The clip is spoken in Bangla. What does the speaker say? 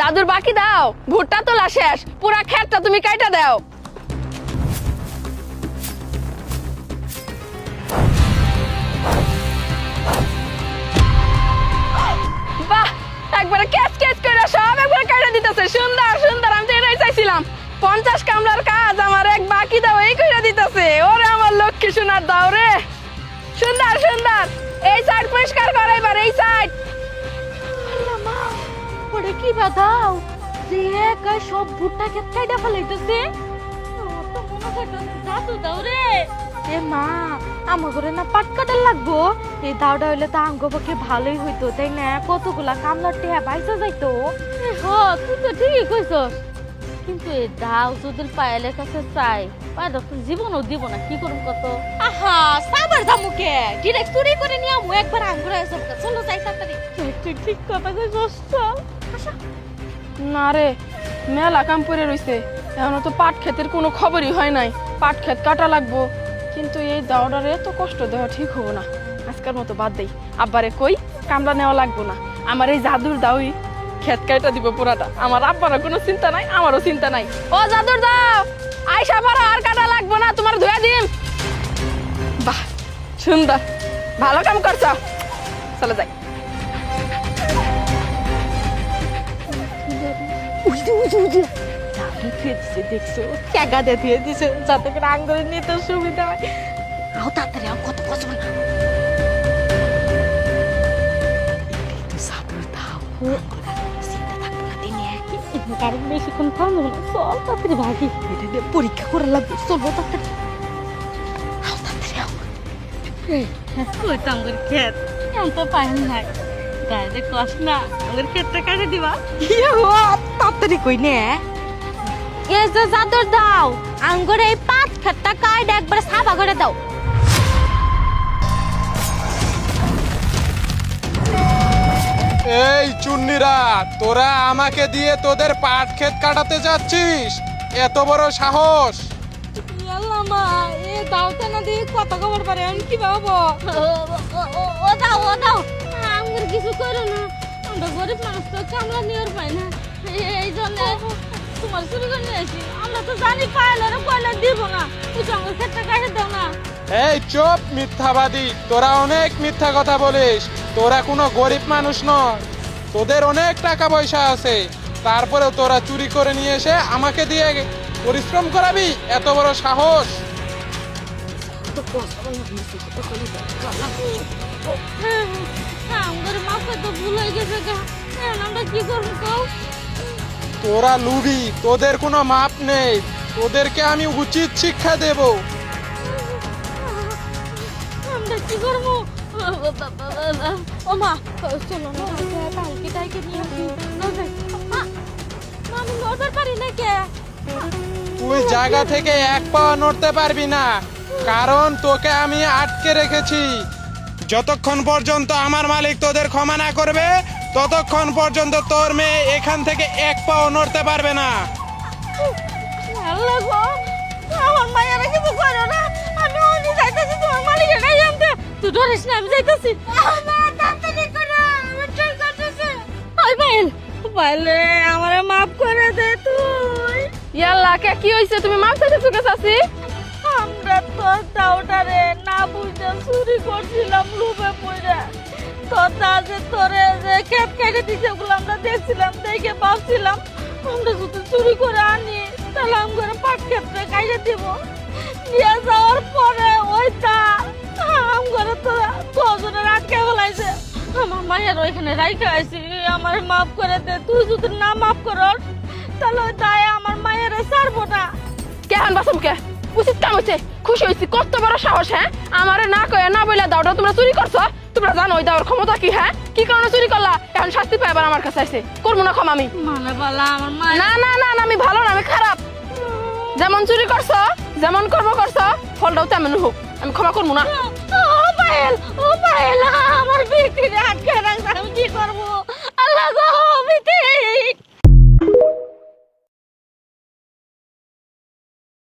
জাদুর বাকি দাও, ভুট্টা তোলা শেষ, পুরা ক্ষেতটা তুমি কাইটা দাও। বাহ, একবারে ক্যাচ ক্যাচ করে সব একবারে কাইটা দিতেছে। সুন্দর সুন্দর, আমি তো এটাই চাইছিলাম। 50 কামলার কাজ আমার এক বাকি দাও এই কইরা দিতেছে। ওরে আমার লক্ষ্মী সোনার দাও রে। সুন্দর সুন্দর, এই সাইড পরিষ্কার করে, এবার এই সাইড। মা ওরে কি বাদাও যে একাই সব ভুট্টা ক্ষেত কাইটা ফেলাইতেছে। আমার তো মনে হইতাছে জাদু দাও রে। এ মা, আমার ঘরে না পাট কাটার লাগবো। এই দাওটা হইলে তো আঙ্গ পক্ষে ভালোই হইতো, তাই না? কতগুলা কামলার টেহা বাইসা যাইতো। তুই তো ঠিকই কইছস, কিন্তু এই দাও যদি পায়েলের কাছে চাই, পায়ের তো জীবনও দিব না। কি করুম কত? আহা, সাবার দামুকে ডিরেক্ট চুরি করে নিয়ে আমু একবার আঙ্গুরা এসব। চলো যাই তাড়াতাড়ি। তুই ঠিক কথা কইছস। চল আচ্ছা। না রে, মেলা কাম পড়ে রইছে, এখনো তো পাট ক্ষেতের কোনো খবরই হয় নাই। পাট ক্ষেত কাটা লাগবো, কিন্তু এই দাওডারে এত কষ্ট দেওয়া ঠিক হবো না। আজকের মতো বাদ দেই, আব্বারে কই কামলা নেওয়া লাগবো না। আমার এই জাদুর দাওই ক্ষেত কাটা দিব পুরাটা। আমার আব্বারও কোনো চিন্তা নাই, আমারও চিন্তা নাই। ও জাদুর দাও, আইসা পারো, আর কাটা লাগবো না, তোমার ধুয়া দিম। বাহ, সুন্দর, ভালো কাম করছ। চলে যাই। দেখছো ক্যাগা দিয়ে দিছে, যাতে করে আঙ্গুরে নিতে সুবিধা হয়। আও তাড়াতাড়ি আও, কত কষ্ট না। কারণ বেশিক্ষণ থামবো না, চল তাড়াতাড়ি ভাগি। এটা পরীক্ষা করে লাগবে, চলবো তাড়াতাড়ি। আও তাড়াতাড়ি আও। ওই তো আঙ্গুর ক্ষেত, এমন তো পাইল নাই। গায়ে কষ্ট না, আঙ্গুর ক্ষেতটা কাটে দিবা। তাড়াতাড়ি কই নে। এই যে জাদুর দাও, আঙ্গুর এই 5 ক্ষেতটা কাটে একবার সাফা করে দাও। এই চুন্নিরা, তোরা আমাকে দিয়ে তোদের পাট ক্ষেত কাটাতে যাচ্ছিস? এত বড় সাহস! আল্লাহ মা, এ দাওতে না দিয়ে কত খবর পারে, আমি কি ভাবো? ও দাও আঙ্গুর কিছু করো না। আমরা গরিব মানুষ তো কামলা নিয়ে পাই না, এই জন্য তোমার চুরি করে নিয়ে আসি। আমরা তো জানি পাইলে কয়লা দিব না, তুই আঙ্গুর ক্ষেতটা কাটে দাও না। এই চুপ মিথ্যাবাদী, তোরা অনেক মিথ্যা কথা বলিস। তোরা কোনো গরিব মানুষ নয়, তোদের অনেক টাকা পয়সা আছে, তারপরেও তোরা চুরি করে নিয়ে এসে আমাকে দিয়ে পরিশ্রম করাবি? এত বড় সাহস! আমাদের মাপে তো ভুল হয়ে গেছে, আমরা কি করবো কও? তোরা লুবি, তোদের কোনো মাপ নেই, তোদেরকে আমি উচিত শিক্ষা দেব। আমরা কি করবো? ও মা, চলো না, কালকে টাইকে নিয়ে আসি। আমি নড়তে পারি না কে? তুই জায়গা থেকে এক পাও নড়তে পারবি না, কারণ তোকে আমি আটকে রেখেছি। যতক্ষণ পর্যন্ত আমার মালিক তোদের ক্ষমা না করবে, ততক্ষণ পর্যন্ত তোর মেয়ে এখান থেকে এক পাও নড়তে পারবে না। আল্লাহ গো, আমার মায়েরা কিছু করো না। আমি অনি যাইতেছি তোমার মালিকের কাছে আনতে। তুই ডরিস না, আমি যাইতেছি। তাড়াতাড়ি করো, আমার ট্রেন কাটতেছে। ওই পায়েল রে, আমারে মাফ করে দে তুই। ইয়াল্লা, কে কি হইছে? তুমি মাপ চাইতেছো কে চাচি? আমরা তোর দাওটারে না বুঝে চুরি করছিলাম লুপে পড়ে। তোর দাদে তোরে যে ক্ষেত কেটে দিছে, ওগুলো আমরা দেখছিলাম, দেখে ভাবছিলাম আমরা যদি চুরি করে আনি তাহলে আমরা পাট ক্ষেত্রে কাইটে দিব। নিয়ে যাওয়ার পরে ওইটা আমরা তোরা দুজনের আটকে ফেলাইছে। আমার মায়ের ওইখানে রাইখে আইছি, আমার মাফ করে দে। তুই যদি না মাফ করস তাহলে ওই দায় আমার মায়ের ছাড়বো না। কেন বাসম কে? উচিত কাম হইছে, খুশি হইছি। কত বড় সাহস, হ্যাঁ? আমারে না কয়ে না বইলা দাওটা তোমরা চুরি করছো। তোমরা জানো ওই দাওয়ার ক্ষমতা কি? হ্যাঁ, কি কারণে চুরি করলা? এখন শাস্তি পাই আবার আমার কাছে আইছে। করবো না ক্ষমা আমি। মানে বালা আমার মা। না না না না, আমি ভালো না, আমি খারাপ। যেমন চুরি করছো, যেমন কর্ম করছো, ফলটাও তেমন হোক, আমি ক্ষমা করবো না। ও পায়েল, আমার বিক্রি আটকে রাখছে, আমি কি করবো? আল্লাহ গো, বিক্রি